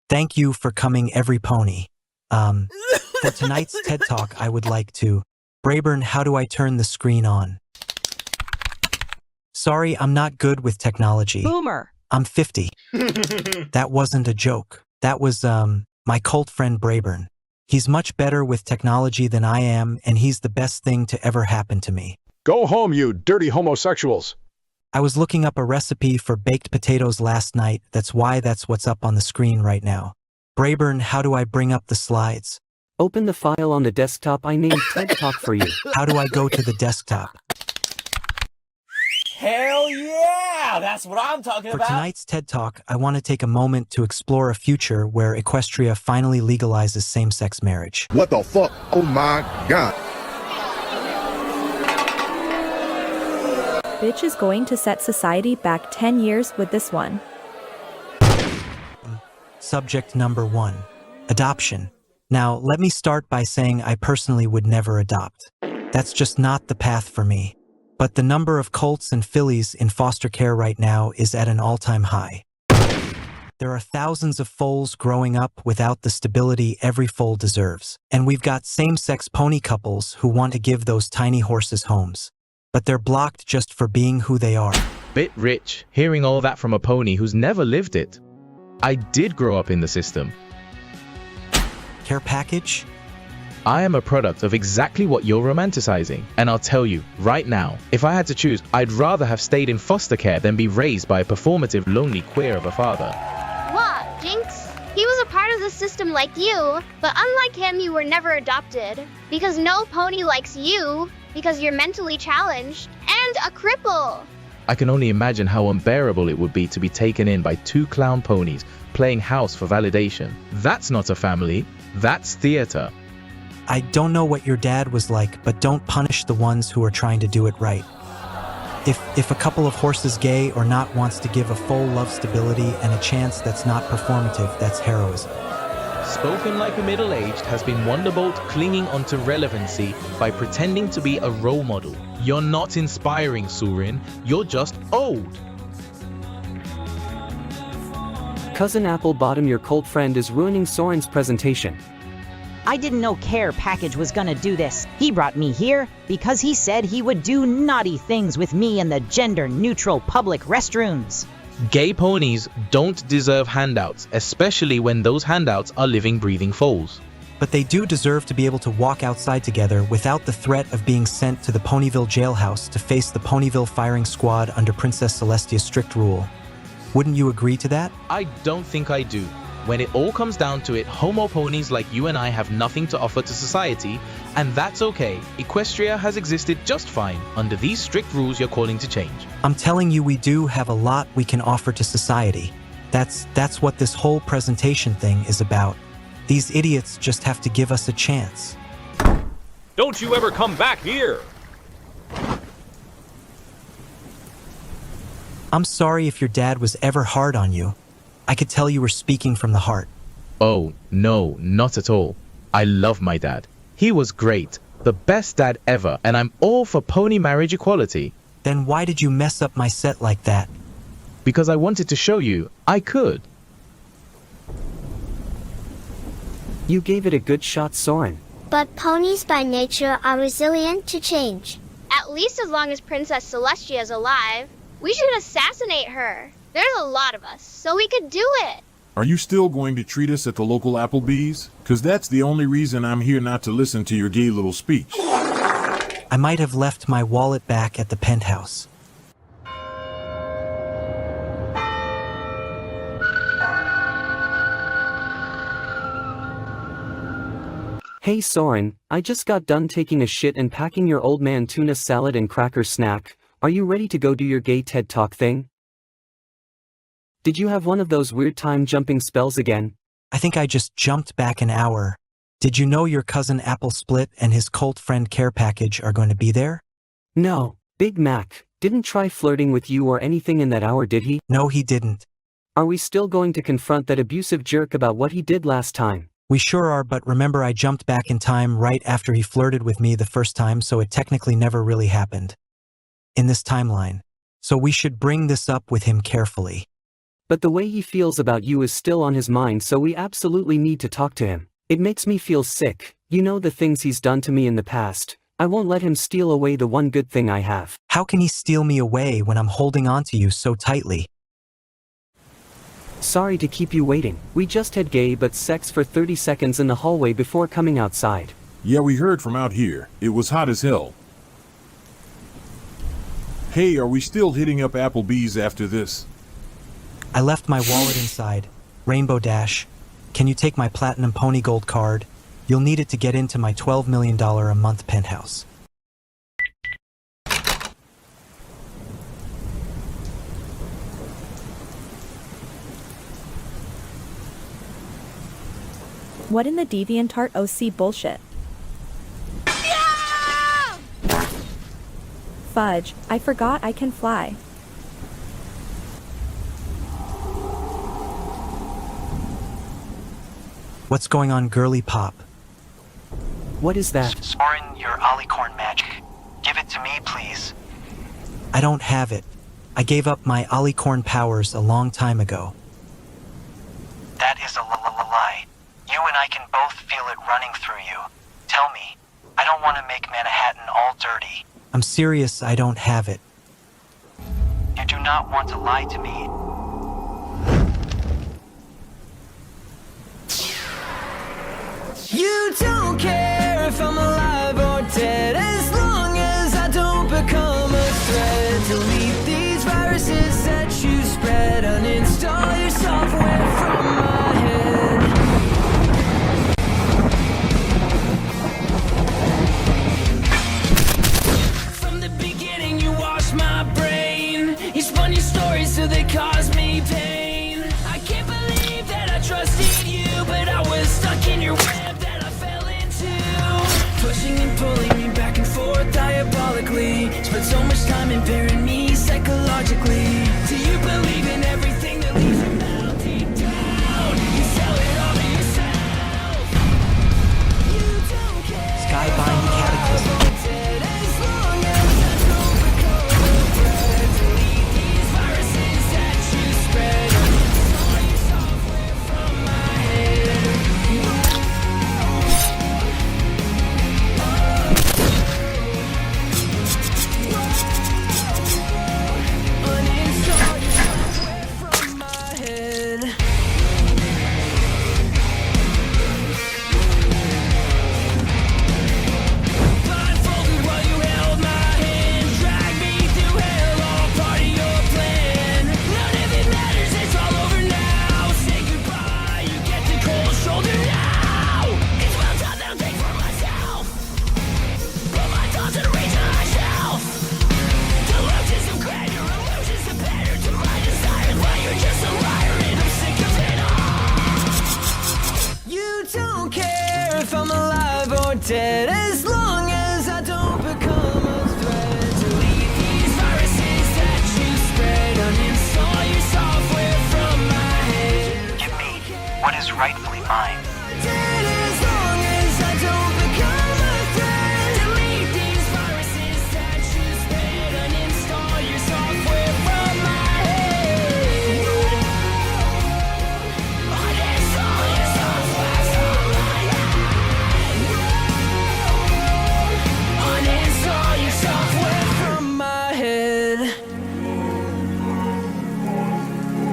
Thank you for coming, every pony. For tonight's TED Talk, I would like to... Brayburn, how do I turn the screen on? Sorry, I'm not good with technology. Boomer. I'm 50. That wasn't a joke. That was, my cult friend Brayburn. He's much better with technology than I am, and he's the best thing to ever happen to me. Go home, you dirty homosexuals. I was looking up a recipe for baked potatoes last night. That's what's up on the screen right now. Brayburn, how do I bring up the slides? Open the file on the desktop I named TED Talk for you. How do I go to the desktop? Hell yeah! That's what I'm talking about! For tonight's TED Talk, I want to take a moment to explore a future where Equestria finally legalizes same-sex marriage. What the fuck? Oh my god. Bitch is going to set society back 10 years with this one. Subject number 1. Adoption. Now, let me start by saying I personally would never adopt. That's just not the path for me. But the number of colts and fillies in foster care right now is at an all-time high. There are thousands of foals growing up without the stability every foal deserves. And we've got same-sex pony couples who want to give those tiny horses homes. But they're blocked just for being who they are. Bit rich, hearing all that from a pony who's never lived it. I did grow up in the system. Care package? I am a product of exactly what you're romanticizing. And I'll tell you, right now, if I had to choose, I'd rather have stayed in foster care than be raised by a performative, lonely queer of a father. What, Jinx? He was a part of the system like you, but unlike him, you were never adopted. Because no pony likes you, because you're mentally challenged, and a cripple. I can only imagine how unbearable it would be to be taken in by 2 clown ponies playing house for validation. That's not a family, that's theater. I don't know what your dad was like, but don't punish the ones who are trying to do it right. If a couple of horses, gay or not, wants to give a foal love stability and a chance that's not performative, that's heroism. Spoken like a middle-aged has been Wonderbolt clinging onto relevancy by pretending to be a role model. You're not inspiring, Surin. You're just old. Cousin Applebottom, your cult friend, is ruining Soren's presentation. I didn't know Care Package was gonna do this. He brought me here because he said he would do naughty things with me in the gender-neutral public restrooms. Gay ponies don't deserve handouts, especially when those handouts are living, breathing foals. But they do deserve to be able to walk outside together without the threat of being sent to the Ponyville jailhouse to face the Ponyville firing squad under Princess Celestia's strict rule. Wouldn't you agree to that? I don't think I do. When it all comes down to it, homo ponies like you and I have nothing to offer to society, and that's okay. Equestria has existed just fine under these strict rules you're calling to change. I'm telling you, we do have a lot we can offer to society. That's what this whole presentation thing is about. These idiots just have to give us a chance. Don't you ever come back here! I'm sorry if your dad was ever hard on you. I could tell you were speaking from the heart. Oh, no, not at all. I love my dad. He was great, the best dad ever, and I'm all for pony marriage equality. Then why did you mess up my set like that? Because I wanted to show you I could. You gave it a good shot, Soren. But ponies by nature are resilient to change. At least as long as Princess Celestia is alive. We should assassinate her. There's a lot of us, so we could do it. Are you still going to treat us at the local Applebee's? Because that's the only reason I'm here, not to listen to your gay little speech. I might have left my wallet back at the penthouse. Hey Soren, I just got done taking a shit and packing your old man tuna salad and cracker snack. Are you ready to go do your gay TED Talk thing? Did you have one of those weird time-jumping spells again? I think I just jumped back an hour. Did you know your cousin Apple Split and his cult friend Care Package are going to be there? No, Big Mac didn't try flirting with you or anything in that hour, did he? No, he didn't. Are we still going to confront that abusive jerk about what he did last time? We sure are, but remember I jumped back in time right after he flirted with me the first time, so it technically never really happened. In this timeline. So we should bring this up with him carefully. but the way he feels about you is still on his mind, so we absolutely need to talk to him. It makes me feel sick, you know, the things he's done to me in the past. I won't let him steal away the one good thing I have. How can he steal me away when I'm holding on to you so tightly? Sorry to keep you waiting. We just had gay but sex for 30 seconds in the hallway before coming outside. Yeah, we heard from out here. It was hot as hell. Hey, are we still hitting up Applebee's after this? I left my wallet inside. Rainbow Dash. Can you take my Platinum Pony Gold card? You'll need it to get into my $12 million a month penthouse. What in the DeviantArt OC bullshit? Fudge, I forgot I can fly. What's going on, girly pop? What is that? Soren, your Alicorn magic. Give it to me, please. I don't have it. I gave up my Alicorn powers a long time ago. That is a lie. You and I can both feel it running through you. Tell me. I don't want to make Manhattan all dirty. I'm serious, I don't have it. You do not want to lie to me. You don't care if I'm alive or dead, as long as I don't become a threat. Delete these viruses that you spread, uninstall your software from my head. From the beginning you washed my brain, you spun your stories so they caused me pain. I can't believe that I trusted you, but I was stuck in your web. Pushing and pulling me back and forth diabolically. Spent so much time impairing me psychologically. Do you believe in everything that leaves your mouth deep down? You sell it all to yourself. You don't care. Skybind Cataclysm. As long as I don't become a threat. Delete these viruses that you spread. Uninstall your software from my head. Dead, as long as I don't become a threat. Delete these viruses that you spread. Uninstall your software from my head. Give me what is rightfully mine. Dead, as long as I don't become a threat. Delete these viruses that you spread. Uninstall your software from my head. Uninstall your software from my head. Uninstall your software from my head.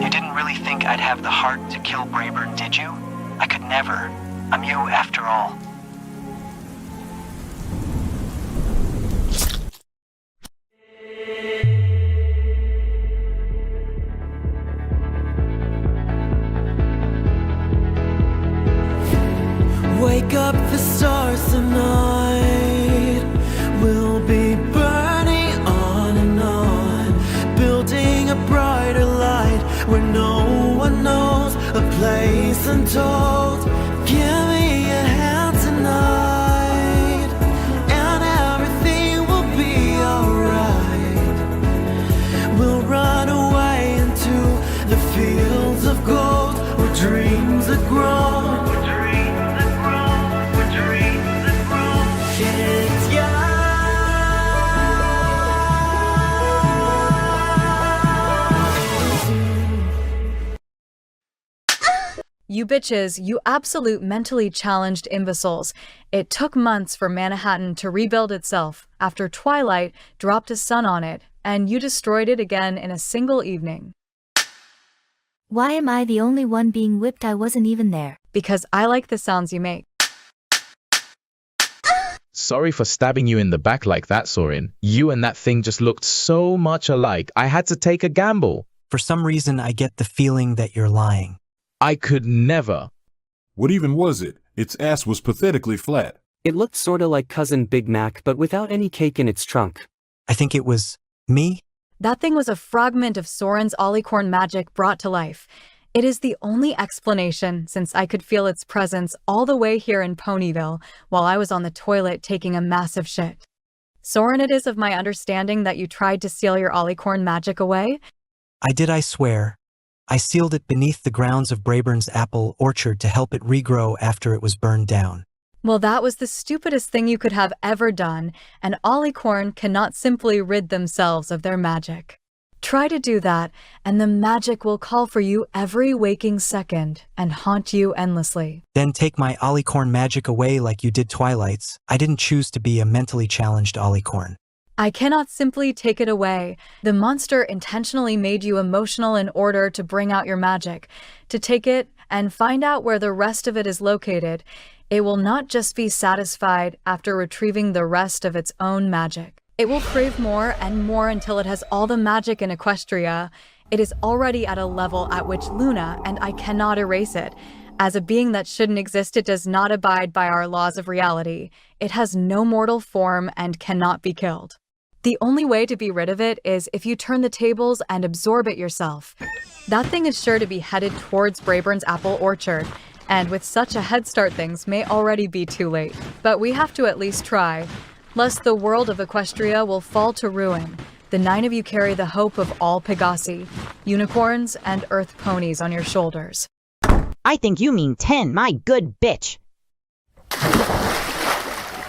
You didn't really think I'd have the heart to kill Brayburn, did you? I could never. I'm you after all. Wake up the stars tonight. We'll be burning on and on, building a brighter light where no one knows, a place untold. Give me a hand You bitches, you absolute mentally challenged imbeciles. It took months for Manhattan to rebuild itself after Twilight dropped a sun on it, and you destroyed it again in a single evening. Why am I the only one being whipped? I wasn't even there. Because I like the sounds you make. Sorry for stabbing you in the back like that, Soren. You and that thing just looked so much alike. I had to take a gamble. For some reason, I get the feeling that you're lying. I could never. What even was it? Its ass was pathetically flat. It looked sorta like Cousin Big Mac but without any cake in its trunk. I think it was me. That thing was a fragment of Soren's Ollicorn magic brought to life. It is the only explanation since I could feel its presence all the way here in Ponyville while I was on the toilet taking a massive shit. Soren, it is of my understanding that you tried to steal your Ollicorn magic away? I did, I swear. I sealed it beneath the grounds of Brayburn's apple orchard to help it regrow after it was burned down. Well, that was the stupidest thing you could have ever done, and Ollicorn cannot simply rid themselves of their magic. Try to do that, and the magic will call for you every waking second and haunt you endlessly. Then take my Ollicorn magic away like you did Twilight's. I didn't choose to be a mentally challenged Ollicorn. I cannot simply take it away. The monster intentionally made you emotional in order to bring out your magic. To take it and find out where the rest of it is located, it will not just be satisfied after retrieving the rest of its own magic. It will crave more and more until it has all the magic in Equestria. It is already at a level at which Luna, and I cannot erase it. As a being that shouldn't exist, it does not abide by our laws of reality. It has no mortal form and cannot be killed. The only way to be rid of it is if you turn the tables and absorb it yourself. That thing is sure to be headed towards Brayburn's apple orchard, and with such a head start things may already be too late. But we have to at least try, lest the world of Equestria will fall to ruin. The 9 of you carry the hope of all Pegasi, unicorns, and earth ponies on your shoulders. I think you mean 10, my good bitch.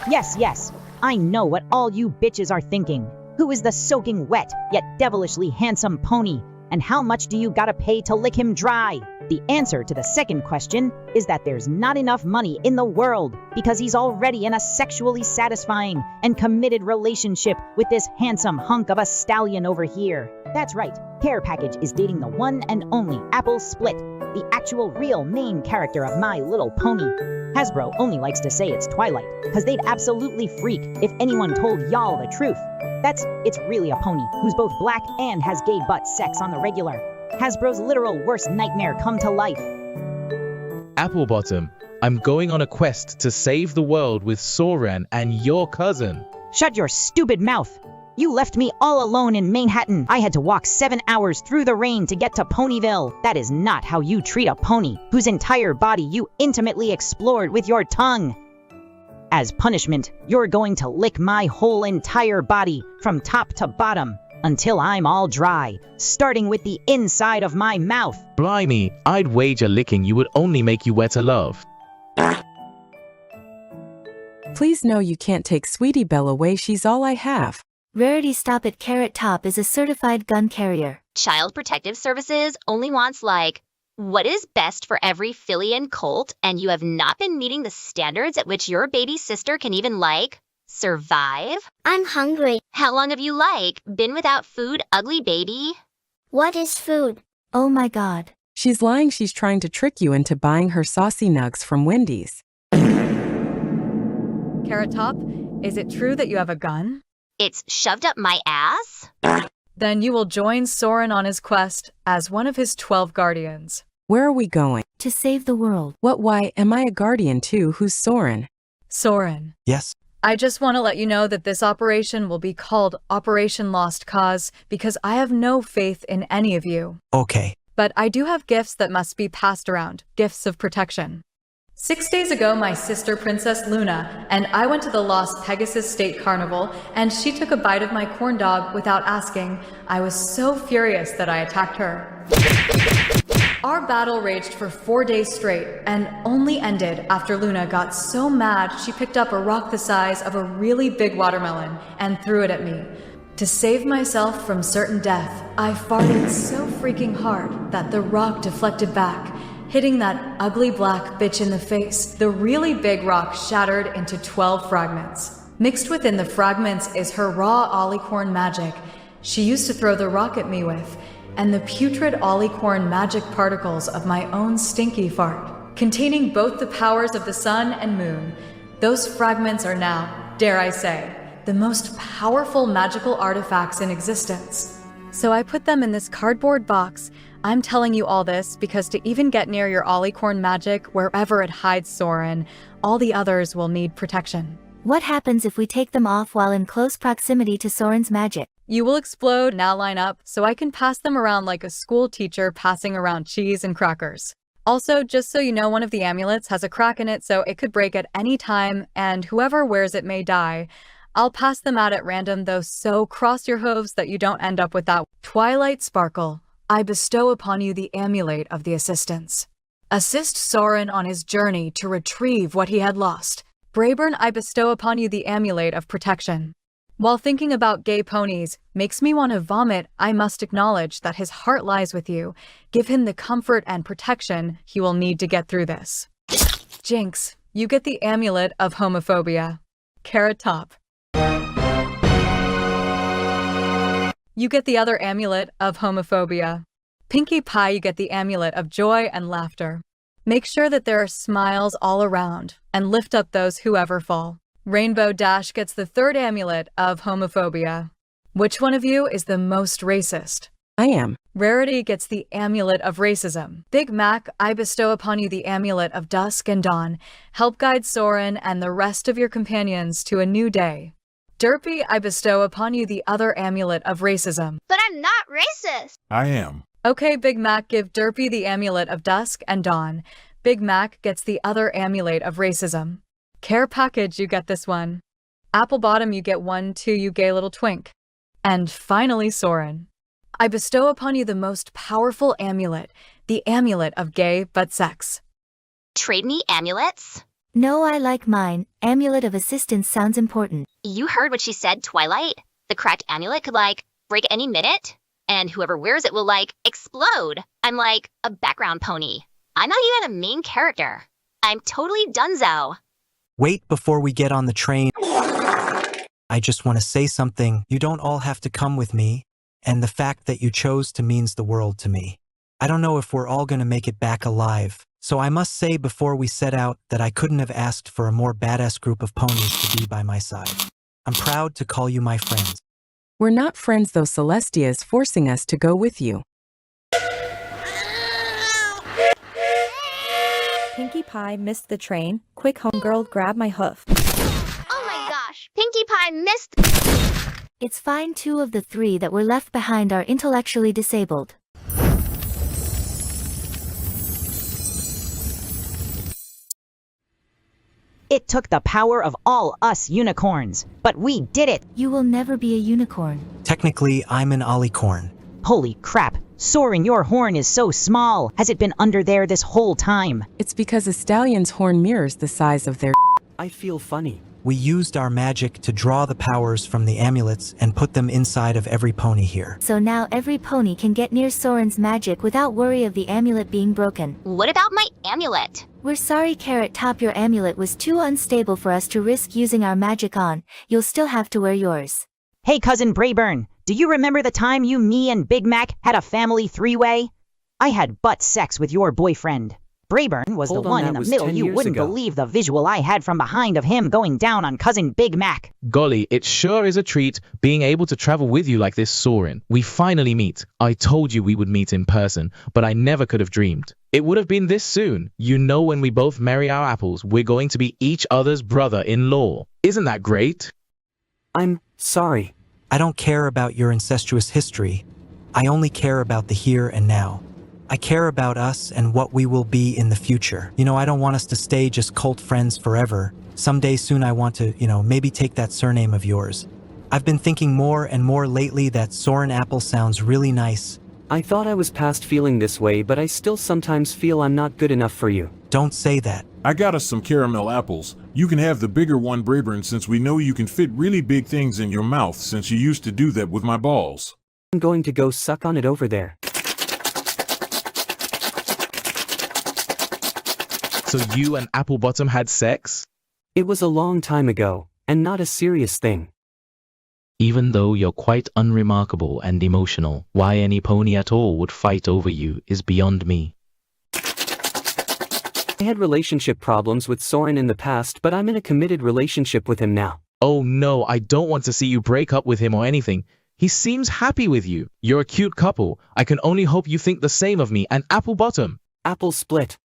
Yes, I know what all you bitches are thinking. Who is the soaking wet, yet devilishly handsome pony? And how much do you gotta pay to lick him dry? The answer to the second question is that there's not enough money in the world because he's already in a sexually satisfying and committed relationship with this handsome hunk of a stallion over here. That's right, Care Package is dating the one and only Apple Split, the actual real main character of My Little Pony. Hasbro only likes to say it's Twilight, because they'd absolutely freak if anyone told y'all the truth. It's really a pony who's both black and has gay butt sex on the regular. Hasbro's literal worst nightmare come to life. Applebottom, I'm going on a quest to save the world with Soren and your cousin. Shut your stupid mouth. You left me all alone in Manhattan. I had to walk 7 hours through the rain to get to Ponyville. That is not how you treat a pony whose entire body you intimately explored with your tongue. As punishment, you're going to lick my whole entire body from top to bottom until I'm all dry, starting with the inside of my mouth. Blimey, I'd wager licking you would only make you wetter love. Please know you can't take Sweetie Belle away, she's all I have. Rarity Stop at Carrot Top is a certified gun carrier. Child Protective Services only wants what is best for every filly and colt, and you have not been meeting the standards at which your baby sister can even survive? I'm hungry. How long have you been without food, ugly baby? What is food? Oh my god. She's lying, she's trying to trick you into buying her saucy nugs from Wendy's. Carrot Top, is it true that you have a gun? It's shoved up my ass? Then you will join Soren on his quest as one of his 12 guardians. Where are we going? To save the world. What, why, am I a guardian too? Who's Soren? Soren. Yes? I just want to let you know that this operation will be called Operation Lost Cause because I have no faith in any of you. Okay. But I do have gifts that must be passed around, gifts of protection. 6 days ago, my sister Princess Luna and I went to the Lost Pegasus State Carnival, and she took a bite of my corn dog without asking. I was so furious that I attacked her. Our battle raged for 4 days straight and only ended after Luna got so mad she picked up a rock the size of a really big watermelon and threw it at me. To save myself from certain death, I farted so freaking hard that the rock deflected back, hitting that ugly black bitch in the face. The really big rock shattered into 12 fragments. Mixed within the fragments is her raw Ollicorn magic she used to throw the rock at me with, and the putrid Ollicorn magic particles of my own stinky fart, containing both the powers of the sun and moon. Those fragments are now, dare I say, the most powerful magical artifacts in existence. So I put them in this cardboard box. I'm telling you all this because to even get near your Ollicorn magic, wherever it hides Soren, all the others will need protection. What happens if we take them off while in close proximity to Soren's magic? You will explode. Now line up so I can pass them around like a school teacher passing around cheese and crackers. Also, just so you know, one of the amulets has a crack in it, so it could break at any time, and whoever wears it may die. I'll pass them out at random though, so cross your hooves that you don't end up with that. Twilight Sparkle, I bestow upon you the amulet of the assistance. Assist Soren on his journey to retrieve what he had lost. Brayburn, I bestow upon you the amulet of protection. While thinking about gay ponies makes me want to vomit, I must acknowledge that his heart lies with you. Give him the comfort and protection he will need to get through this. Jinx, you get the amulet of homophobia. Carrot Top. You get the other amulet of homophobia. Pinkie Pie, you get the amulet of joy and laughter. Make sure that there are smiles all around and lift up those who ever fall. Rainbow Dash gets the third amulet of homophobia. Which one of you is the most racist? I am. Rarity gets the amulet of racism. Big Mac, I bestow upon you the amulet of dusk and dawn. Help guide Soren and the rest of your companions to a new day. Derpy, I bestow upon you the other amulet of racism. But I'm not racist. I am. Okay, Big Mac, give Derpy the amulet of dusk and dawn. Big Mac gets the other amulet of racism. Care Package, you get this one. Apple Bottom, you get one too, you gay little twink. And finally, Soren. I bestow upon you the most powerful amulet, the amulet of gay but sex. Trade me amulets? No, I like mine. Amulet of assistance sounds important. You heard what she said, Twilight. The cracked amulet could, break any minute, and whoever wears it will, explode. I'm like a background pony. I'm not even a main character. I'm totally donezo. Wait before we get on the train. I just want to say something. You don't all have to come with me, and the fact that you chose to means the world to me. I don't know if we're all going to make it back alive, so I must say before we set out that I couldn't have asked for a more badass group of ponies to be by my side. I'm proud to call you my friends. We're not friends though. Celestia is forcing us to go with you. Pinkie Pie missed the train. Quick, homegirl, grab my hoof. Oh my gosh, Pinkie Pie missed. It's fine, 2 of the 3 that were left behind are intellectually disabled. It took the power of all us unicorns, but we did it! You will never be a unicorn. Technically, I'm an Ollicorn. Holy crap! Soren, your horn is so small. Has it been under there this whole time? It's because a stallion's horn mirrors the size of their. I feel funny. We used our magic to draw the powers from the amulets and put them inside of every pony here. So now every pony can get near Soren's magic without worry of the amulet being broken. What about my amulet? We're sorry, Carrot Top, your amulet was too unstable for us to risk using our magic on. You'll still have to wear yours. Hey, Cousin Brayburn, do you remember the time you, me, and Big Mac had a family 3-way? I had butt sex with your boyfriend. Brayburn was the one in the middle. You wouldn't believe the visual I had from behind of him going down on Cousin Big Mac. Golly, it sure is a treat being able to travel with you like this, Soren. We finally meet. I told you we would meet in person, but I never could have dreamed. It would have been this soon. You know, when we both marry our apples, we're going to be each other's brother-in-law. Isn't that great? I'm sorry. I don't care about your incestuous history. I only care about the here and now. I care about us and what we will be in the future. You know, I don't want us to stay just cult friends forever. Someday soon I want to, maybe take that surname of yours. I've been thinking more and more lately that Soren Apple sounds really nice. I thought I was past feeling this way, but I still sometimes feel I'm not good enough for you. Don't say that. I got us some caramel apples. You can have the bigger one, Brayburn, since we know you can fit really big things in your mouth since you used to do that with my balls. I'm going to go suck on it over there. So you and Applebottom had sex? It was a long time ago, and not a serious thing. Even though you're quite unremarkable and emotional, why any pony at all would fight over you is beyond me. I had relationship problems with Soren in the past, but I'm in a committed relationship with him now. Oh no, I don't want to see you break up with him or anything. He seems happy with you. You're a cute couple. I can only hope you think the same of me and Applebottom. Apple split.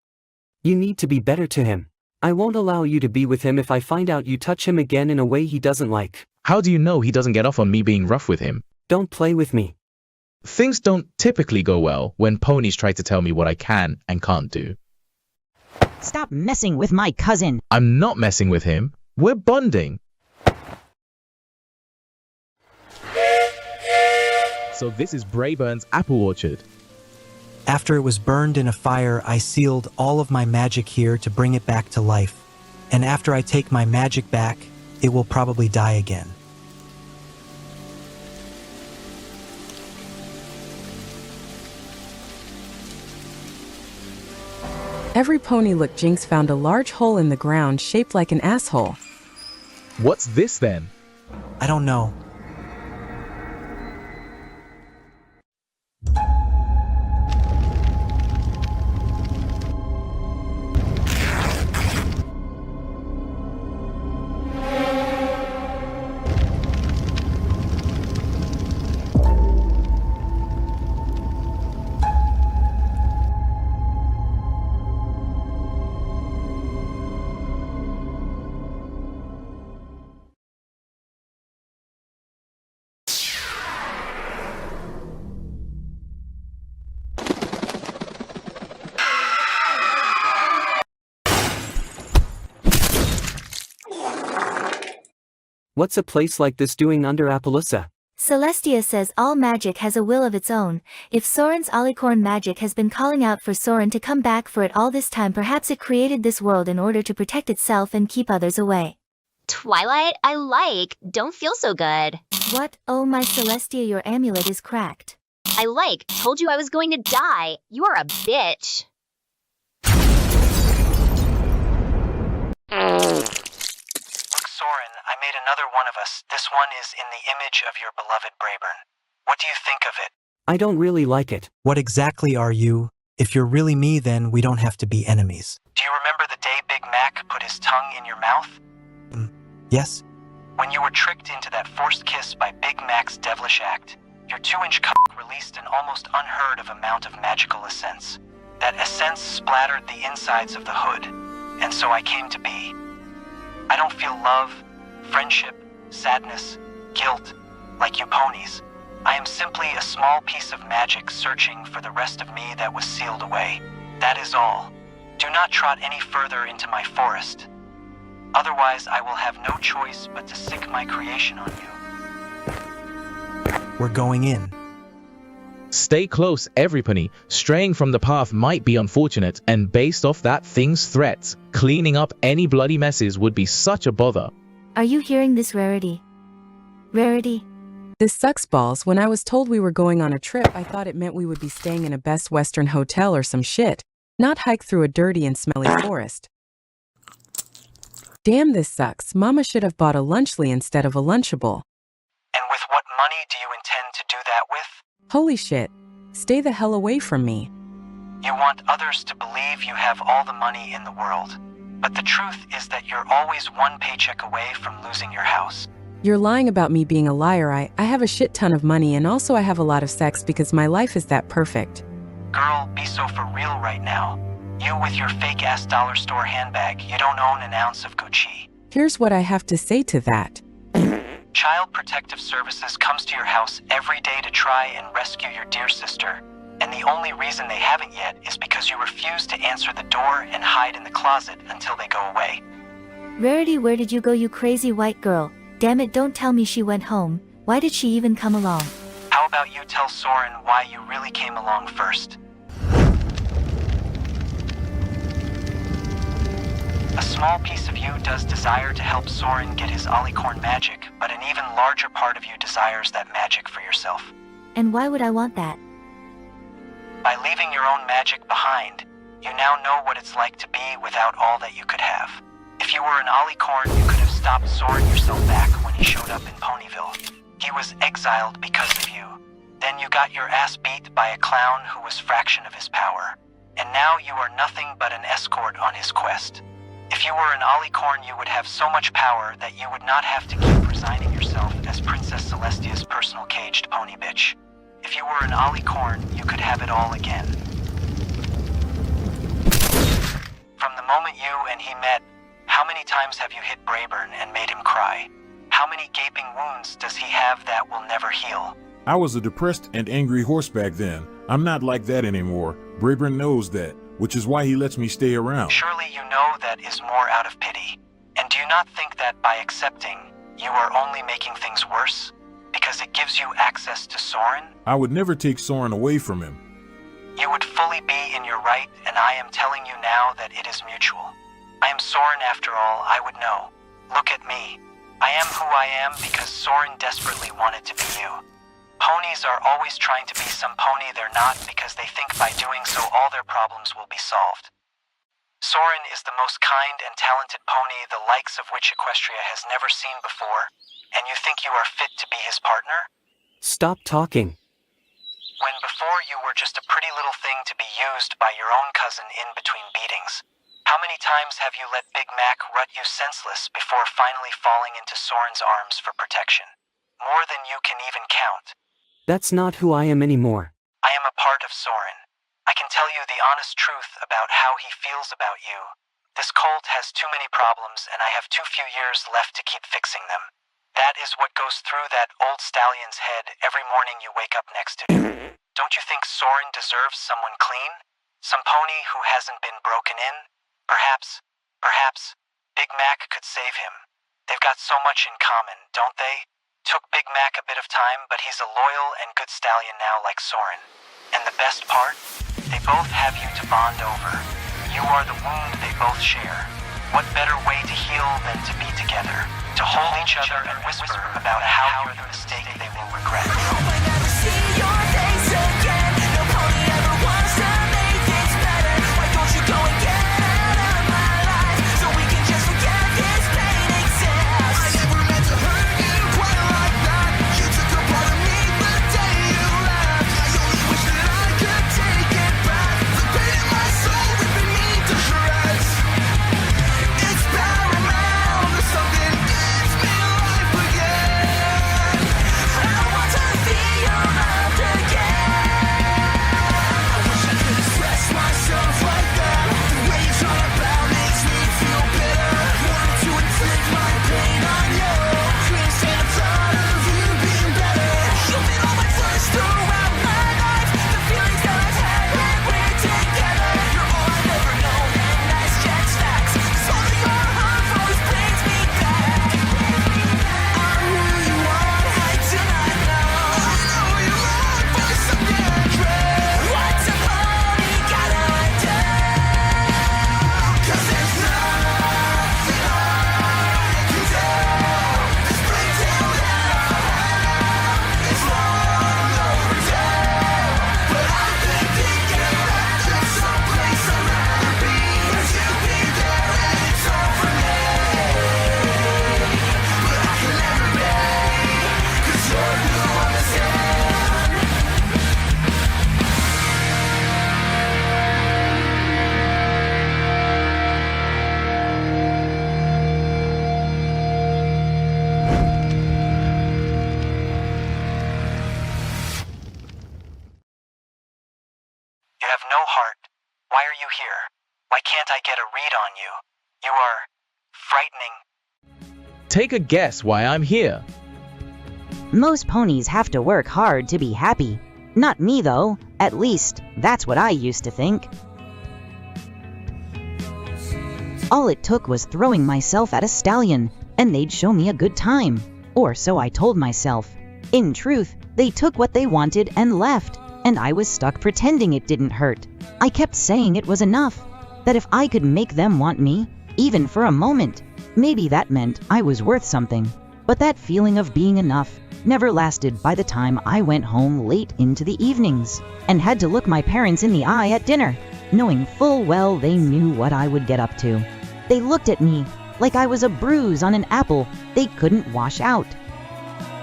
You need to be better to him. I won't allow you to be with him if I find out you touch him again in a way he doesn't like. How do you know he doesn't get off on me being rough with him? Don't play with me. Things don't typically go well when ponies try to tell me what I can and can't do. Stop messing with my cousin. I'm not messing with him. We're bonding. So this is Brayburn's apple orchard. After it was burned in a fire, I sealed all of my magic here to bring it back to life. And after I take my magic back, it will probably die again. Every pony look Jinx found a large hole in the ground shaped like an asshole. What's this then? I don't know. What's a place like this doing under Appaloosa? Celestia says all magic has a will of its own. If Soren's alicorn magic has been calling out for Soren to come back for it all this time, perhaps it created this world in order to protect itself and keep others away. Twilight, I like. Don't feel so good. What? Oh my Celestia, your amulet is cracked. I like. Told you I was going to die. You are a bitch. Look, Soren, I made another one of us. This one is in the image of your beloved Brayburn. What do you think of it? I don't really like it. What exactly are you? If you're really me, then we don't have to be enemies. Do you remember the day Big Mac put his tongue in your mouth? Yes? When you were tricked into that forced kiss by Big Mac's devilish act, your 2-inch cock released an almost unheard of amount of magical essence. That essence splattered the insides of the hood, and so I came to be. I don't feel love, friendship, sadness, guilt, like you ponies. I am simply a small piece of magic searching for the rest of me that was sealed away. That is all. Do not trot any further into my forest. Otherwise, I will have no choice but to sick my creation on you. We're going in. Stay close, everypony. Straying from the path might be unfortunate, and based off that thing's threats, cleaning up any bloody messes would be such a bother. Are you hearing this, Rarity? Rarity? This sucks balls. When I was told we were going on a trip, I thought it meant we would be staying in a Best Western hotel or some shit, not hike through a dirty and smelly forest. Damn, this sucks. Mama should have bought a Lunchly instead of a Lunchable. And with what money do you intend to do that with? Holy shit. Stay the hell away from me. You want others to believe you have all the money in the world. But the truth is that you're always one paycheck away from losing your house. You're lying about me being a liar. I have a shit ton of money, and also I have a lot of sex because my life is that perfect. Girl, be so for real right now. You with your fake-ass dollar store handbag, you don't own an ounce of Gucci. Here's what I have to say to that. Child Protective Services comes to your house every day to try and rescue your dear sister. And the only reason they haven't yet is because you refuse to answer the door and hide in the closet until they go away. Rarity, where did you go, you crazy white girl? Damn it, don't tell me she went home. Why did she even come along? How about you tell Soren why you really came along first? A small piece of you does desire to help Soren get his alicorn magic, but an even larger part of you desires that magic for yourself. And why would I want that? By leaving your own magic behind, You now know what it's like to be without all that you could have. If you were an Alicorn, you could have stopped Soren yourself back when he showed up in Ponyville. He was exiled because of you. Then you got your ass beat by a clown who was fraction of his power. And now you are nothing but an escort on his quest. If you were an Alicorn, you would have so much power that you would not have to keep resigning yourself as Princess Celestia's personal caged pony bitch. If you were an Alicorn, you could have it all again. From the moment you and he met, how many times have you hit Brayburn and made him cry? How many gaping wounds does he have that will never heal? I was a depressed and angry horse back then. I'm not like that anymore. Brayburn knows that, which is why he lets me stay around. Surely you know that is more out of pity. And do you not think that by accepting, you are only making things worse? Because it gives you access to Soren? I would never take Soren away from him. You would fully be in your right, and I am telling you now that it is mutual. I am Soren after all, I would know. Look at me. I am who I am because Soren desperately wanted to be you. Ponies are always trying to be some pony they're not because they think by doing so all their problems will be solved. Soren is the most kind and talented pony the likes of which Equestria has never seen before, and you think you are fit to be his partner? Stop talking. When before you were just a pretty little thing to be used by your own cousin in between beatings. How many times have you let Big Mac rut you senseless before finally falling into Soren's arms for protection? More than you can even count. That's not who I am anymore. I am a part of Soren. I can tell you the honest truth about how he feels about you. This colt has too many problems and I have too few years left to keep fixing them. That is what goes through that old stallion's head every morning you wake up next to him. Don't you think Soren deserves someone clean? Some pony who hasn't been broken in? Perhaps, Big Mac could save him. They've got so much in common, don't they? Took Big Mac a bit of time, but he's a loyal and good stallion now like Soren. And the best part? They both have you to bond over. You are the wound they both share. What better way to heal than to be together? To hold each other and whisper about how you're the mistake they will regret. Take a guess why I'm here. Most ponies have to work hard to be happy. Not me, though. At least, that's what I used to think. All it took was throwing myself at a stallion, and they'd show me a good time. Or so I told myself. In truth, they took what they wanted and left, and I was stuck pretending it didn't hurt. I kept saying it was enough, that if I could make them want me, even for a moment, maybe that meant I was worth something. But that feeling of being enough never lasted by the time I went home late into the evenings and had to look my parents in the eye at dinner. knowing full well they knew what I would get up to. They looked at me like I was a bruise on an apple they couldn't wash out.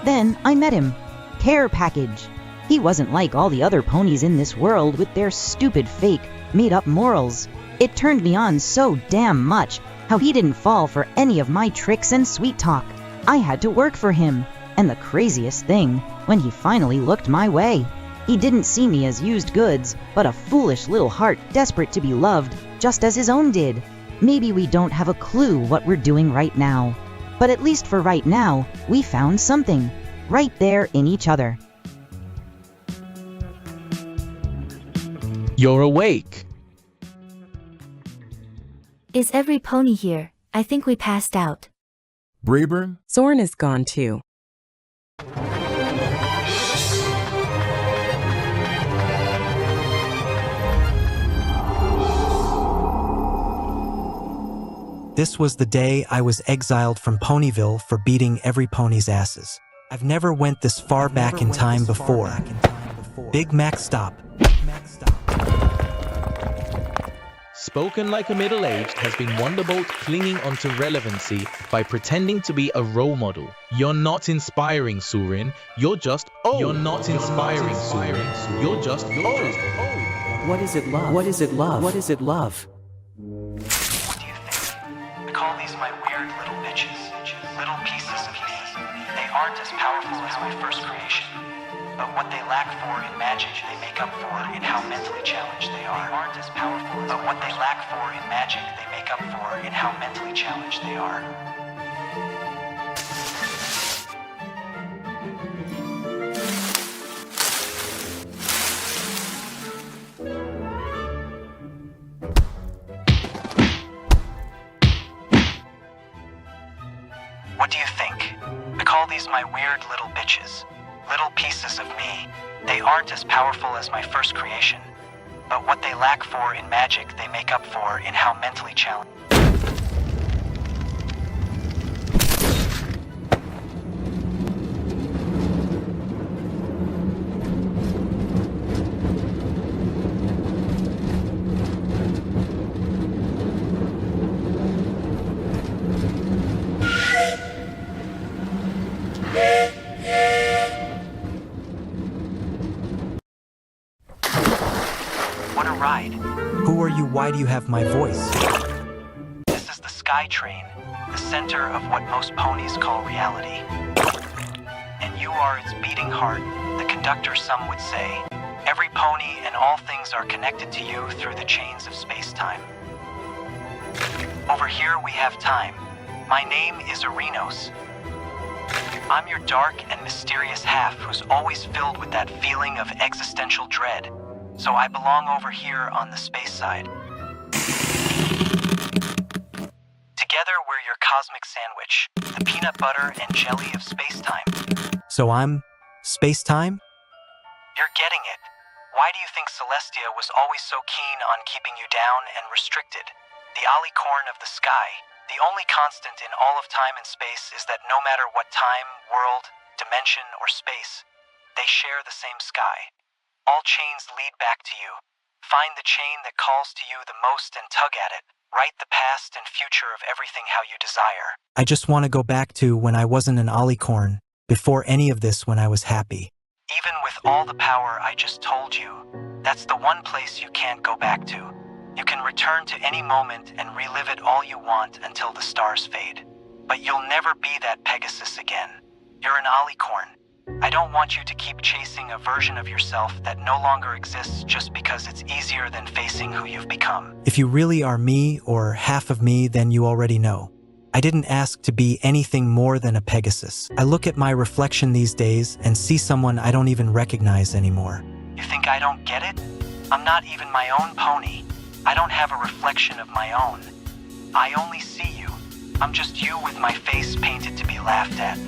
Then I met him. Care package. He wasn't like all the other ponies in this world with their stupid fake, made-up morals. It turned me on so damn much how he didn't fall for any of my tricks and sweet talk. I had to work for him, and the craziest thing, when he finally looked my way, he didn't see me as used goods, but a foolish little heart desperate to be loved, just as his own did. Maybe we don't have a clue what we're doing right now, but at least for right now, we found something, right there in each other. You're awake. Is every pony here? I think we passed out. Brayburn? Soren is gone too. This was the day I was exiled from Ponyville for beating every pony's asses. I've never went this far back in time before. Big Mac stop. Spoken like a middle-aged has been Wonderbolt clinging onto relevancy by pretending to be a role model. You're not inspiring, Surin. You're just old. You're not inspiring, Surin. You're just old. What is it, love? What is it, love? What is it, love? What do you think? I call these my weird little bitches. Little pieces of me. They aren't as powerful as my first creation. But what they lack for in magic, they make up for in how mentally challenged they are. They aren't as powerful as but what they lack for in magic, they make up for in how mentally challenged they are. What do you think? I call these my weird little bitches. Little pieces of me. They aren't as powerful as my first creation, but what they lack for in magic, they make up for in how mentally challenged. What a ride. Who are you? Why do you have my voice? This is the Sky Train, the center of what most ponies call reality. And you are its beating heart, the conductor, some would say. Every pony and all things are connected to you through the chains of space-time. Over here we have time. My name is Arenos. I'm your dark and mysterious half who's always filled with that feeling of existential dread. So I belong over here on the space side. Together we're your cosmic sandwich, the peanut butter and jelly of space-time. So I'm space-time? You're getting it. Why do you think Celestia was always so keen on keeping you down and restricted? The alicorn of the sky. The only constant in all of time and space is that no matter what time, world, dimension, or space, they share the same sky. All chains lead back to you. Find the chain that calls to you the most and tug at it. Write the past and future of everything how you desire. I just want to go back to when I wasn't an alicorn, before any of this, when I was happy. Even with all the power I just told you, that's the one place you can't go back to. You can return to any moment and relive it all you want until the stars fade. But you'll never be that Pegasus again. You're an alicorn. I don't want you to keep chasing a version of yourself that no longer exists just because it's easier than facing who you've become. If you really are me or half of me, then you already know. I didn't ask to be anything more than a Pegasus. I look at my reflection these days and see someone I don't even recognize anymore. You think I don't get it? I'm not even my own pony. I don't have a reflection of my own. I only see you. I'm just you with my face painted to be laughed at.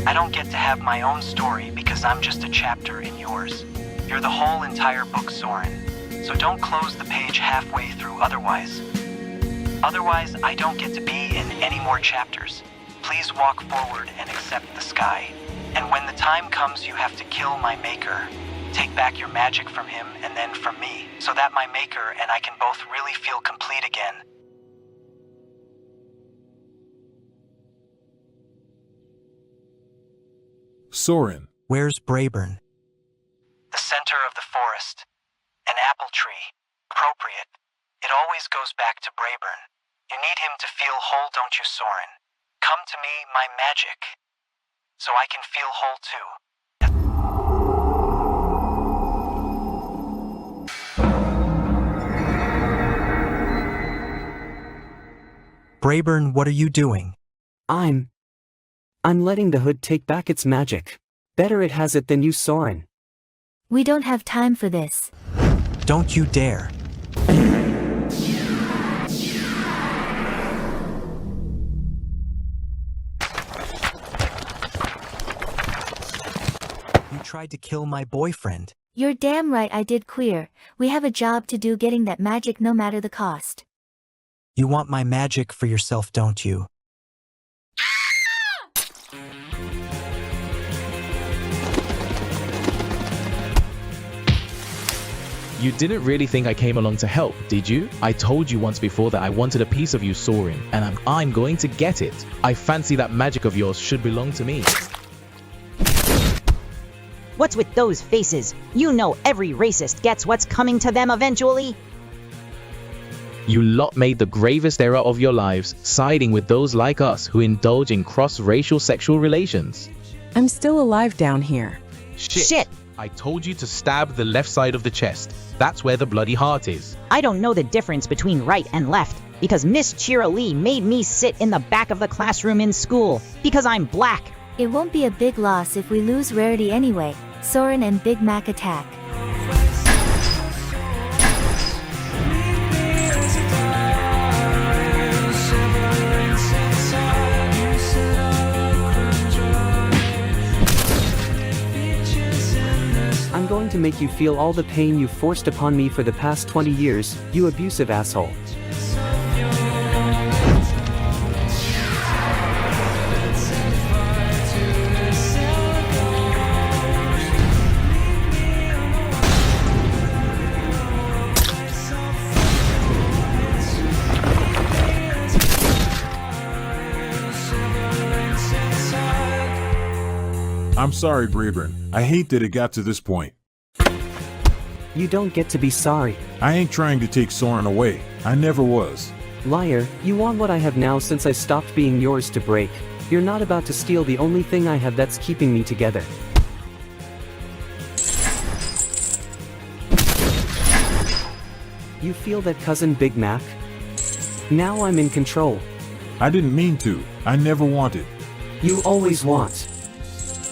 I don't get to have my own story because I'm just a chapter in yours. You're the whole entire book, Soren. So don't close the page halfway through otherwise. Otherwise, I don't get to be in any more chapters. Please walk forward and accept the sky. And when the time comes you have to kill my maker, take back your magic from him and then from me, so that my maker and I can both really feel complete again. Soren. Where's Brayburn? The center of the forest. An apple tree. Appropriate. It always goes back to Brayburn. You need him to feel whole, don't you, Soren? Come to me, my magic, so I can feel whole too. Brayburn, what are you doing? I'm letting the hood take back its magic. Better it has it than you, Soren. We don't have time for this. Don't you dare. You tried to kill my boyfriend. You're damn right I did, queer. We have a job to do getting that magic no matter the cost. You want my magic for yourself, don't you? You didn't really think I came along to help, did you? I told you once before that I wanted a piece of you, Soren, and I'm going to get it. I fancy that magic of yours should belong to me. What's with those faces? You know every racist gets what's coming to them eventually. You lot made the gravest error of your lives, siding with those like us who indulge in cross-racial sexual relations. I'm still alive down here. Shit! I told you to stab the left side of the chest. That's where the bloody heart is. I don't know the difference between right and left, because Miss Chira Lee made me sit in the back of the classroom in school, because I'm black. It won't be a big loss if we lose Rarity anyway. Soren and Big Mac attack. I'm going to make you feel all the pain you forced upon me for the past 20 years, you abusive asshole. I'm sorry, Brayburn. I hate that it got to this point. You don't get to be sorry. I ain't trying to take Soren away. I never was. Liar, you want what I have now since I stopped being yours to break. You're not about to steal the only thing I have that's keeping me together. You feel that, cousin Big Mac? Now I'm in control. I didn't mean to. I never wanted. You always want.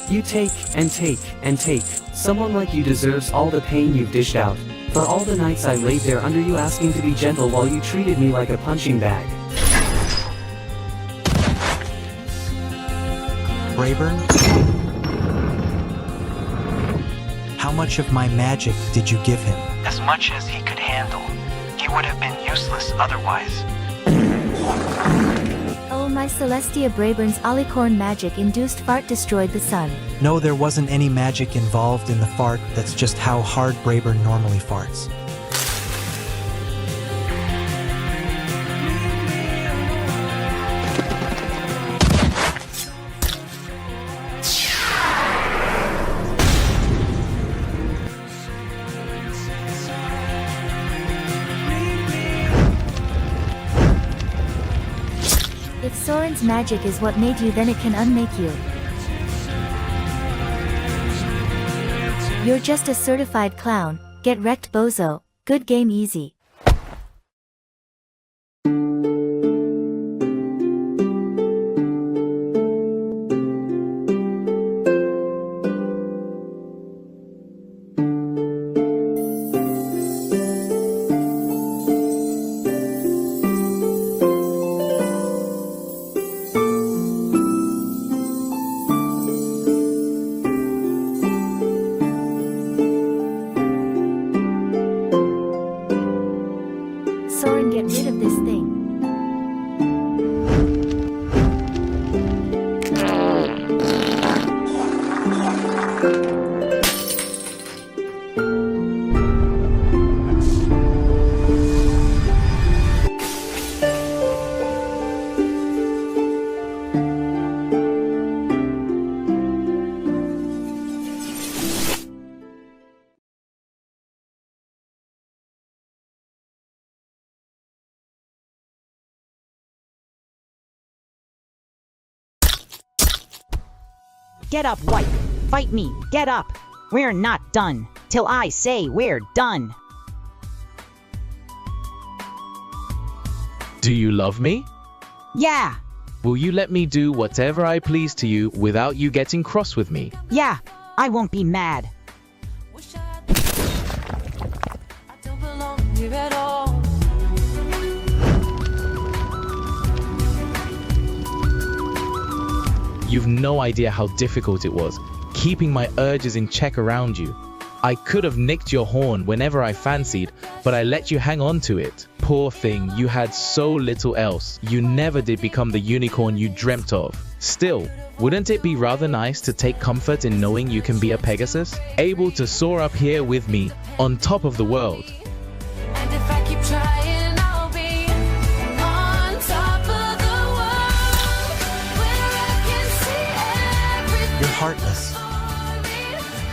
You take and take and take. Someone like you deserves all the pain you've dished out. For all the nights I laid there under you asking to be gentle while you treated me like a punching bag. Brayburn? How much of my magic did you give him? As much as he could handle. He would have been useless otherwise. Oh, my Celestia, Brayburn's alicorn magic-induced fart destroyed the sun. No, there wasn't any magic involved in the fart. That's just how hard Brayburn normally farts. If Soren's magic is what made you, then it can unmake you. You're just a certified clown. Get wrecked, bozo. Good game, easy. Soren, get rid of this thing. Get up, wife. Fight me. Get up. We're not done till I say we're done. Do you love me? Yeah. Will you let me do whatever I please to you without you getting cross with me? Yeah. I won't be mad. You've no idea how difficult it was, keeping my urges in check around you. I could have nicked your horn whenever I fancied, but I let you hang on to it. Poor thing, you had so little else. You never did become the unicorn you dreamt of. Still, wouldn't it be rather nice to take comfort in knowing you can be a Pegasus, able to soar up here with me, on top of the world? And if I keep trying, I'll be on top of the world, where I can see everything. You're heartless.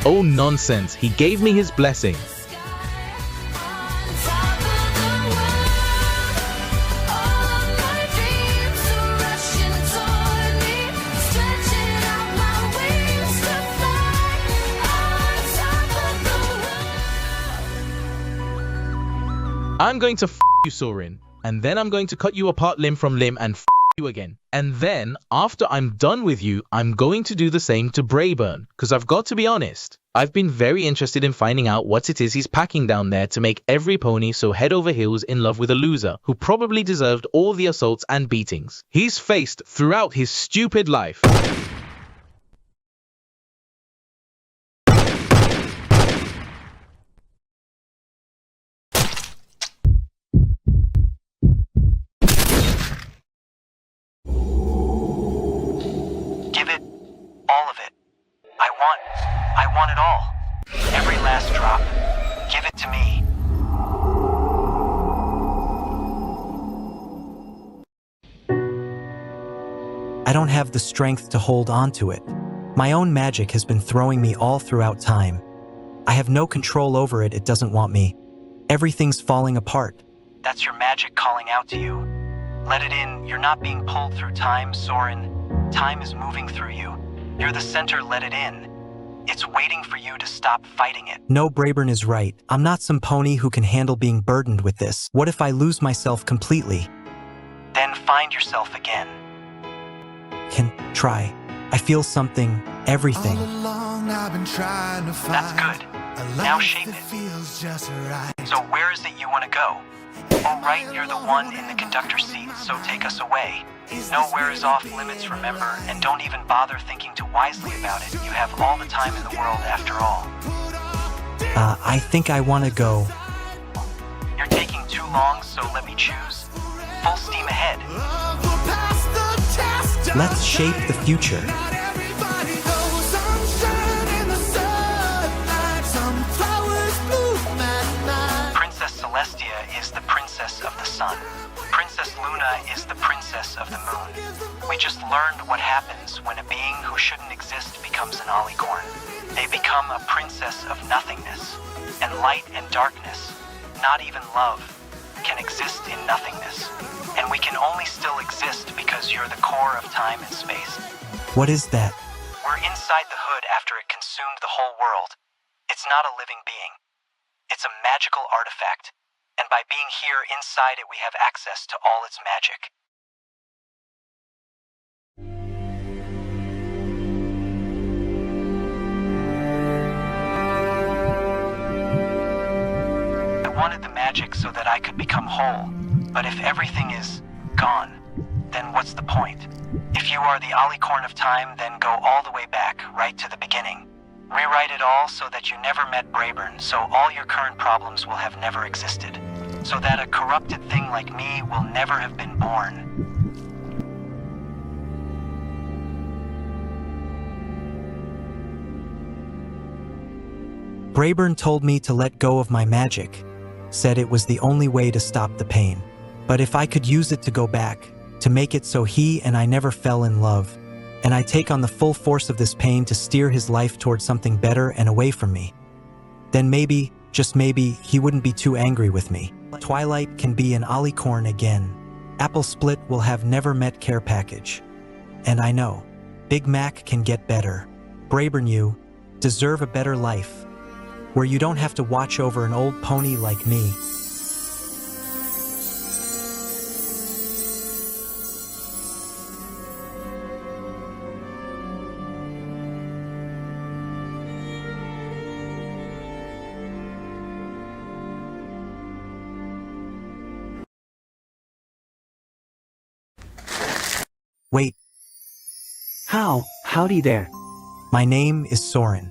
Oh nonsense, he gave me his blessing. I'm going to you, Soren, and then I'm going to cut you apart limb from limb and you again. And then, after I'm done with you, I'm going to do the same to Brayburn, because I've got to be honest. I've been very interested in finding out what it is he's packing down there to make every pony so head over heels in love with a loser, who probably deserved all the assaults and beatings he's faced throughout his stupid life. I want it all. Every last drop. Give it to me. I don't have the strength to hold on to it. My own magic has been throwing me all throughout time. I have no control over it. It doesn't want me. Everything's falling apart. That's your magic calling out to you. Let it in. You're not being pulled through time, Soren. Time is moving through you. You're the center. Let it in. It's waiting for you to stop fighting it. No, Brayburn is right. I'm not some pony who can handle being burdened with this. What if I lose myself completely? Then find yourself again. Can try. I feel something, everything. That's good. Now shape it. So where is it you want to go? All right, you're the one in the conductor's seat, so take us away. Nowhere is off limits, remember, and don't even bother thinking too wisely about it. You have all the time in the world after all. I think I want to go. You're taking too long, so let me choose. Full steam ahead. Let's shape the future. Princess Celestia is the princess of the sun. Princess Luna is the princess of the moon. We just learned what happens when a being who shouldn't exist becomes an alicorn. They become a princess of nothingness. And light and darkness, not even love, can exist in nothingness. And we can only still exist because you're the core of time and space. What is that? We're inside the hood after it consumed the whole world. It's not a living being. It's a magical artifact. And by being here inside it, we have access to all its magic. I wanted the magic so that I could become whole. But if everything is gone, then what's the point? If you are the alicorn of time, then go all the way back, right to the beginning. Rewrite it all so that you never met Brayburn, so all your current problems will have never existed. So that a corrupted thing like me will never have been born. Brayburn told me to let go of my magic, said it was the only way to stop the pain. But if I could use it to go back, to make it so he and I never fell in love, and I take on the full force of this pain to steer his life towards something better and away from me, then maybe, just maybe, he wouldn't be too angry with me. Twilight can be an alicorn again. Apple Split will have never met care package. And I know, Big Mac can get better. Brayburn, you deserve a better life, where you don't have to watch over an old pony like me. Wait. Howdy there. My name is Soren.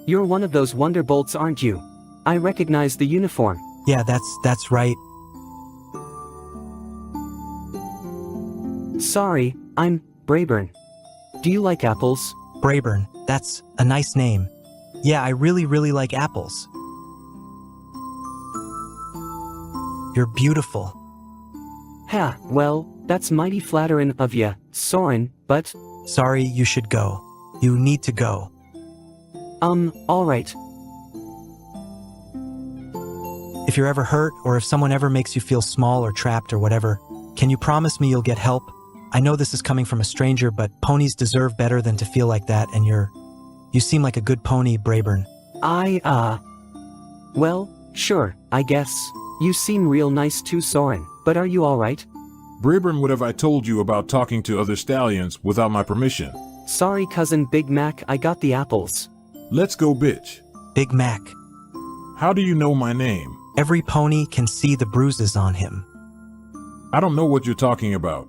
You're one of those Wonderbolts, aren't you? I recognize the uniform. Yeah, that's right. Sorry, I'm Brayburn. Do you like apples? Brayburn, that's a nice name. Yeah, I really like apples. You're beautiful. Ha, well, that's mighty flattering of ya, Soren, but... Sorry, you should go. You need to go. Alright. If you're ever hurt, or if someone ever makes you feel small or trapped or whatever, can you promise me you'll get help? I know this is coming from a stranger, but ponies deserve better than to feel like that, and you seem like a good pony, Brayburn. Well, sure, I guess. You seem real nice too, Soren, but are you alright? Brayburn, what have I told you about talking to other stallions without my permission? Sorry, cousin Big Mac, I got the apples. Let's go, bitch. Big Mac. How do you know my name? Every pony can see the bruises on him. I don't know what you're talking about.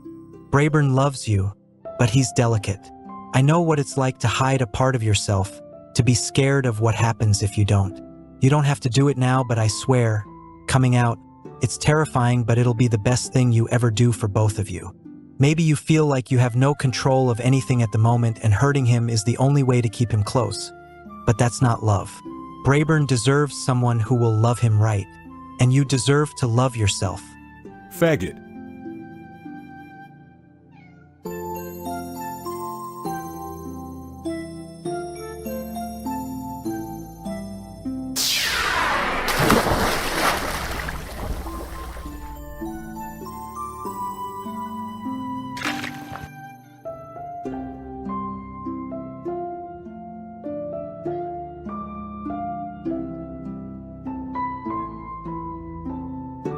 Brayburn loves you, but he's delicate. I know what it's like to hide a part of yourself, to be scared of what happens if you don't. You don't have to do it now, but I swear, coming out, it's terrifying, but it'll be the best thing you ever do for both of you. Maybe you feel like you have no control of anything at the moment and hurting him is the only way to keep him close. But that's not love. Brayburn deserves someone who will love him right, and you deserve to love yourself. Faggot.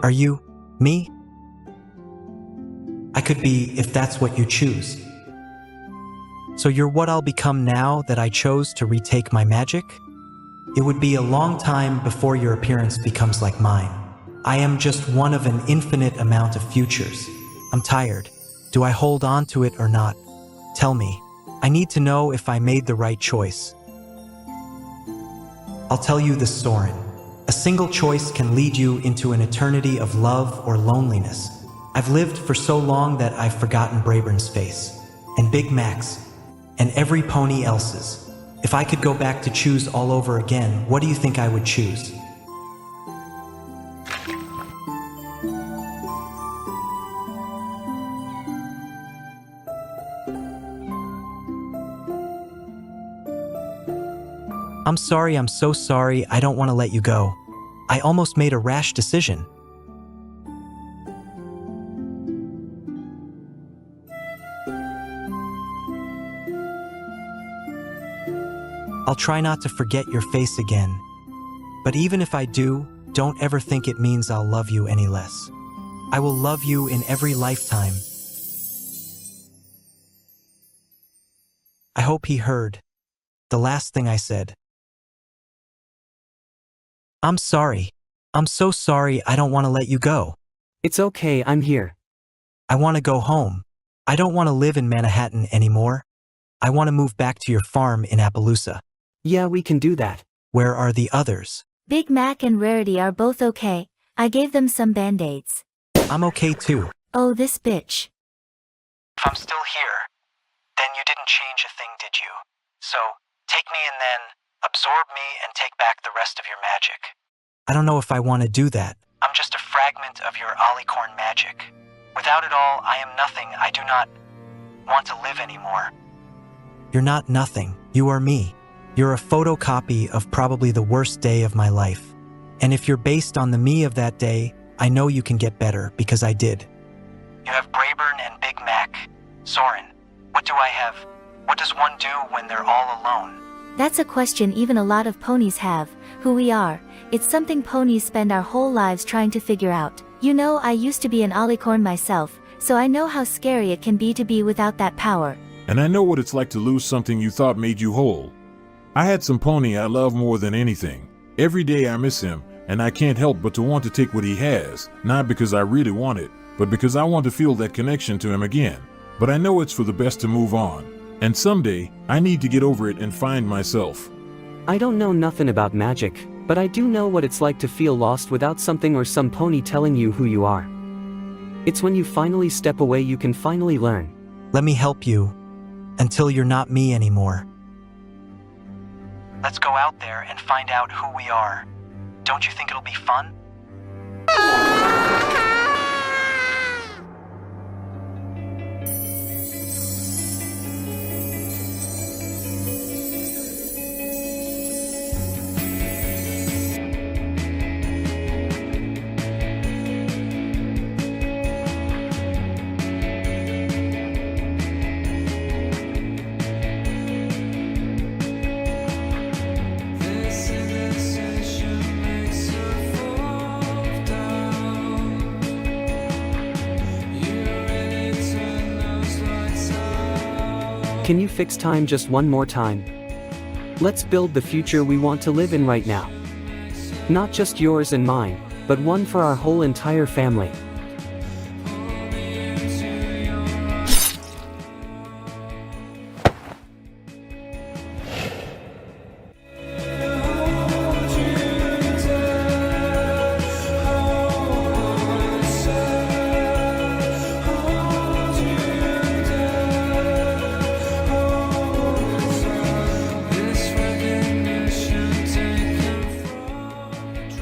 Are you me? I could be if that's what you choose. So you're what I'll become now that I chose to retake my magic? It would be a long time before your appearance becomes like mine. I am just one of an infinite amount of futures. I'm tired. Do I hold on to it or not? Tell me. I need to know if I made the right choice. I'll tell you this, Soren. A single choice can lead you into an eternity of love or loneliness. I've lived for so long that I've forgotten Brayburn's face, and Big Mac's, and every pony else's. If I could go back to choose all over again, what do you think I would choose? I'm sorry, I'm so sorry, I don't want to let you go. I almost made a rash decision. I'll try not to forget your face again. But even if I do, don't ever think it means I'll love you any less. I will love you in every lifetime. I hope he heard the last thing I said. I'm sorry. I'm so sorry, I don't want to let you go. It's okay, I'm here. I want to go home. I don't want to live in Manhattan anymore. I want to move back to your farm in Appaloosa. Yeah, we can do that. Where are the others? Big Mac and Rarity are both okay. I gave them some band-aids. I'm okay too. Oh, this bitch. If I'm still here, then you didn't change a thing, did you? So, take me and then absorb me and take back the rest of your magic. I don't know if I want to do that. I'm just a fragment of your Alicorn magic. Without it all, I am nothing. I do not want to live anymore. You're not nothing. You are me. You're a photocopy of probably the worst day of my life. And if you're based on the me of that day, I know you can get better, because I did. You have Brayburn and Big Mac. Soren, what do I have? What does one do when they're all alone? That's a question even a lot of ponies have. Who we are. It's something ponies spend our whole lives trying to figure out. You know, I used to be an alicorn myself, so I know how scary it can be to be without that power. And I know what it's like to lose something you thought made you whole. I had some pony I love more than anything. Every day I miss him, and I can't help but to want to take what he has, not because I really want it, but because I want to feel that connection to him again. But I know it's for the best to move on. And someday, I need to get over it and find myself. I don't know nothing about magic, but I do know what it's like to feel lost without something or some pony telling you who you are. It's when you finally step away you can finally learn. Let me help you until you're not me anymore. Let's go out there and find out who we are. Don't you think it'll be fun? Can you fix time just one more time? Let's build the future we want to live in right now. Not just yours and mine, but one for our whole entire family.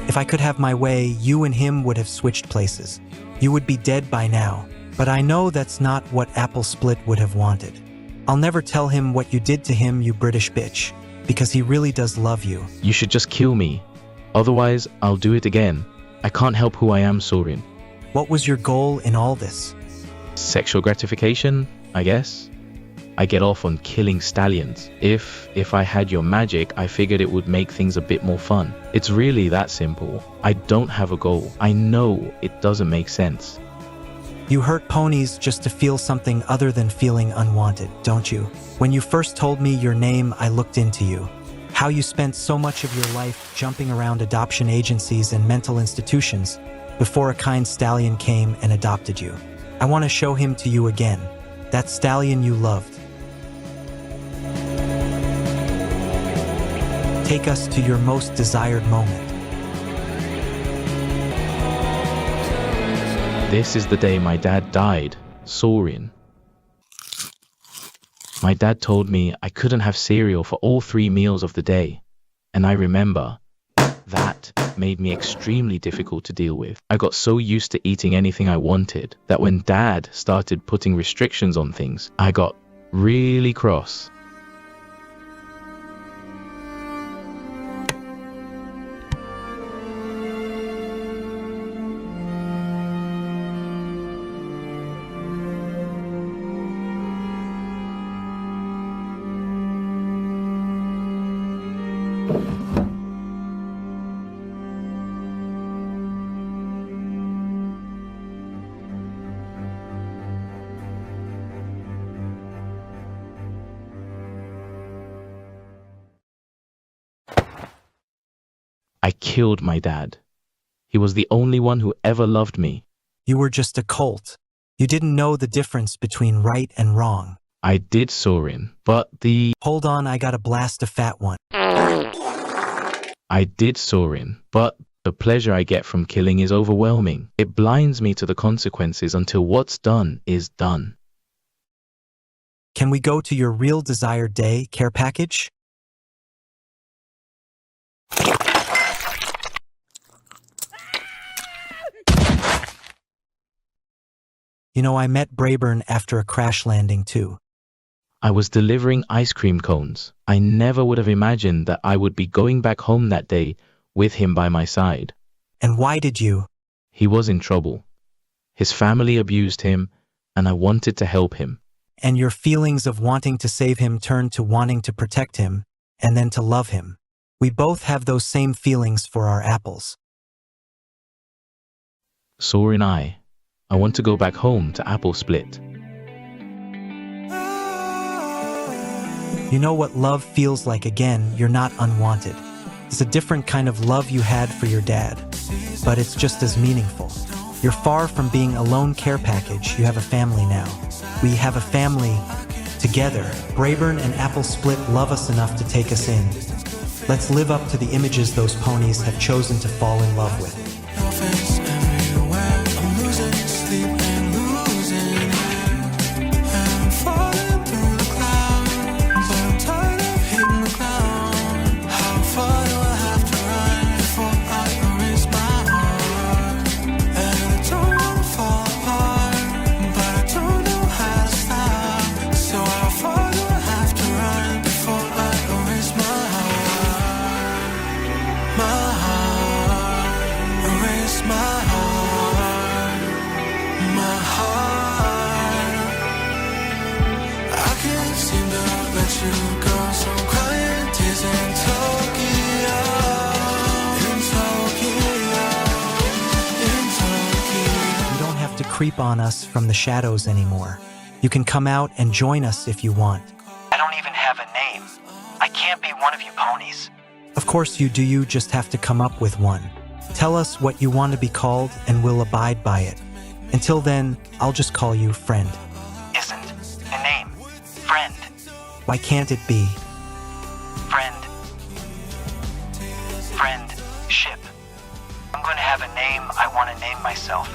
If I could have my way, you and him would have switched places. You would be dead by now, but I know that's not what Apple Split would have wanted. I'll never tell him what you did to him, you British bitch, because he really does love you. You should just kill me. Otherwise, I'll do it again. I can't help who I am, Sorin. What was your goal in all this? Sexual gratification, I guess. I get off on killing stallions. If I had your magic, I figured it would make things a bit more fun. It's really that simple. I don't have a goal. I know it doesn't make sense. You hurt ponies just to feel something other than feeling unwanted, don't you? When you first told me your name, I looked into you. How you spent so much of your life jumping around adoption agencies and mental institutions before a kind stallion came and adopted you. I want to show him to you again. That stallion you loved. Take us to your most desired moment. This is the day my dad died, Sorin. My dad told me I couldn't have cereal for all 3 meals of the day. And I remember that made me extremely difficult to deal with. I got so used to eating anything I wanted that when Dad started putting restrictions on things, I got really cross. I killed my dad. He was the only one who ever loved me. You were just a colt. You didn't know the difference between right and wrong. I did, Sorin, but the... Hold on, I gotta blast a fat one. I did, Sorin, but the pleasure I get from killing is overwhelming. It blinds me to the consequences until what's done is done. Can we go to your real desired day care package? You know, I met Brayburn after a crash landing too. I was delivering ice cream cones. I never would have imagined that I would be going back home that day with him by my side. And why did you? He was in trouble. His family abused him, and I wanted to help him. and your feelings of wanting to save him turn to wanting to protect him, and then to love him. We both have those same feelings for our apples. Soren, I want to go back home to Apple Split. You know what love feels like again, you're not unwanted. It's a different kind of love you had for your dad, but it's just as meaningful. You're far from being a lone care package, you have a family now. We have a family together. Brayburn and Apple Split love us enough to take us in. Let's live up to the images those ponies have chosen to fall in love with. Creep on us from the shadows anymore. You can come out and join us if you want. I don't even have a name. I can't be one of you ponies. Of course you do, you just have to come up with one. Tell us what you want to be called and we'll abide by it. Until then, I'll just call you Friend. Isn't a name. Friend. Why can't it be? Friend. Friendship. I'm going to have a name I want to name myself.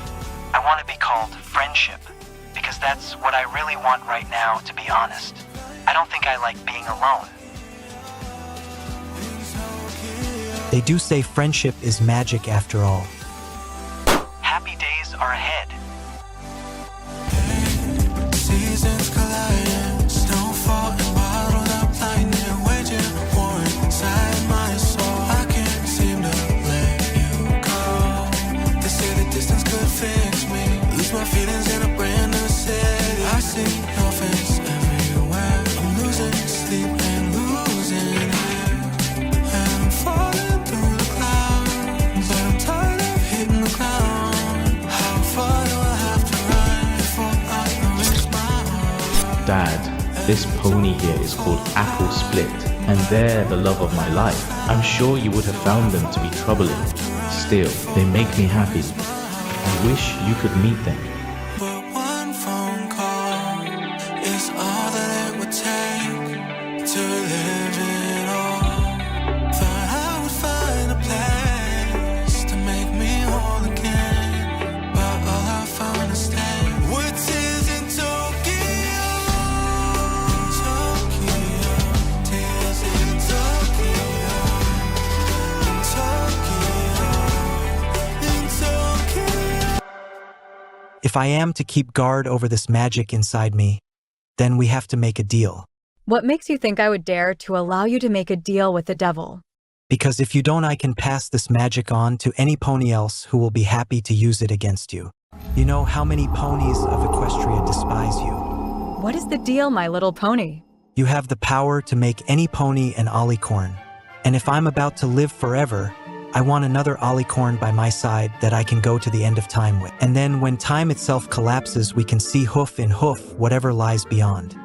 I want to be called Friendship, because that's what I really want right now, to be honest. I don't think I like being alone. They do say friendship is magic after all. Happy days are ahead. Seasons colliding, snowfall and bottled up lightning, waging war inside my soul. I can't seem to let you go. They say the distance could fix me. Lose my feelings in a brand new city. I see your face everywhere. I'm losing sleep and losing it. And I'm falling through the clouds, but I'm tired of hitting the ground. How far do I have to run before I lose my heart? Dad, this pony here is called Apple Split, and they're the love of my life. I'm sure you would have found them to be troubling. Still, they make me happy. I wish you could meet them. But one phone call is all that it would take to live it all. Thought I would find a place to make me whole again, but all I found is staying with tears in Tokyo. Tears in Tokyo. If I am to keep guard over this magic inside me, then we have to make a deal. What makes you think I would dare to allow you to make a deal with the devil? Because if you don't, I can pass this magic on to any pony else who will be happy to use it against you. You know how many ponies of Equestria despise you. What is the deal, my little pony? You have the power to make any pony an alicorn. And if I'm about to live forever, I want another alicorn by my side that I can go to the end of time with. And then when time itself collapses, we can see hoof in hoof whatever lies beyond.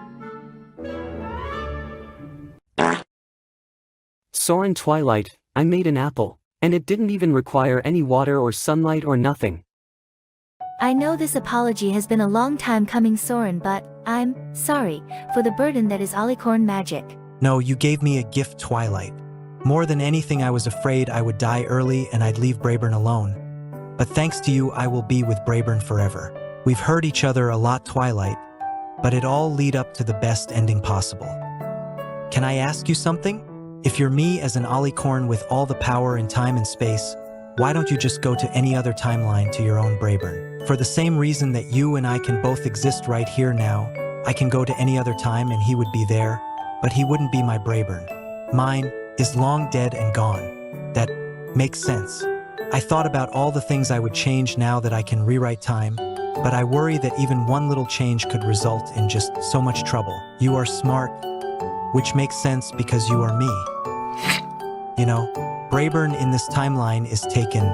Soren Twilight, I made an apple, and it didn't even require any water or sunlight or nothing. I know this apology has been a long time coming, Soren, but I'm sorry for the burden that is alicorn magic. No, you gave me a gift, Twilight. More than anything, I was afraid I would die early and I'd leave Brayburn alone. But thanks to you, I will be with Brayburn forever. We've hurt each other a lot, Twilight, but it all lead up to the best ending possible. Can I ask you something? If you're me as an alicorn with all the power in time and space, why don't you just go to any other timeline to your own Brayburn? For the same reason that you and I can both exist right here now, I can go to any other time and he would be there, but he wouldn't be my Brayburn. Mine is long dead and gone. That makes sense. I thought about all the things I would change now that I can rewrite time, but I worry that even one little change could result in just so much trouble. You are smart, which makes sense because you are me. You know, Brayburn in this timeline is taken,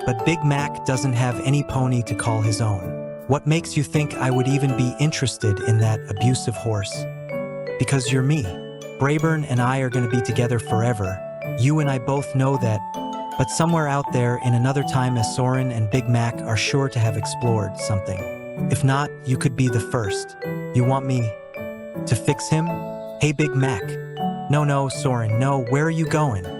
but Big Mac doesn't have any pony to call his own. What makes you think I would even be interested in that abusive horse? Because you're me. Brayburn and I are going to be together forever. You and I both know that, but somewhere out there in another time as Soren and Big Mac are sure to have explored something. If not, you could be the first. You want me to fix him? Hey Big Mac. No, Soren, no, where are you going?